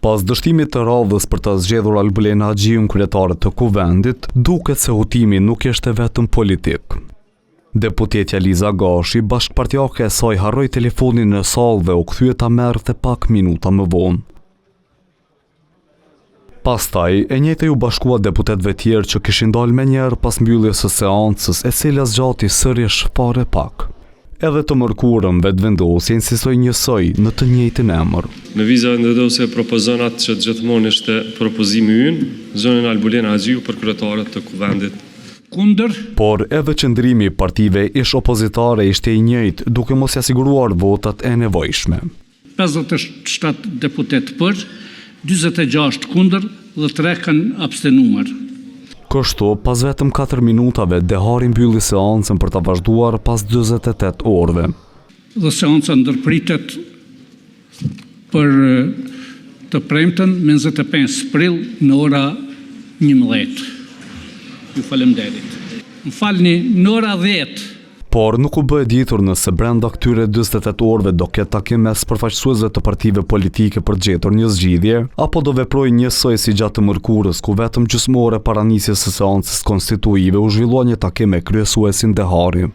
Pas dështimit të radhës për të zgjedhur Albulena Haxhiun kryetare të Kuvendit, duket se hutimi nuk ishte vetëm politik. Deputetja Liza Gashi, bashkëpartiake e saj, harroi telefonin në sallë dhe u kthye ta merrte pak minuta më vonë. Pastaj, e njëjta u bashkua deputetëve tjerë që kishin dalë menjëherë pas mbylljes së seancës, e cila zgjati sërish fare pak. Edhe të mërkurën vetëvendosja insistoi njësoj në të njëjtin emër. Lëvizja vendosje propozon atë që gjithmonë ishte propozimi ynë, zonën Albulena Haxhiu për kryetare të Kuvendit. Kundër. Por edhe qëndrimi i partive ish opozitare ishte i njëjtë, duke mos ia siguruar votat e nevojshme. 57 deputet për, 46 kundër dhe 3 kanë abstenuar. Kështu, pas vetëm 4 minutave, dehari mbylli seancën për ta vazhduar pas 48 orëve. Dhe seanca ndërpritet për të premten 25 prill në ora 11. Ju falemnderit. Më falni, në ora 10. Por nuk u bë e ditur nëse brenda këtyre 48 orëve do ketë takim mes përfaqësuesve të partive politike për të gjetur një zgjidhje, apo do veprojë njësoj si gjatë të mërkurës, ku vetëm gjysmore para nisjes së seancës konstituive u zhvillua një takim me kryesuesin Dehari.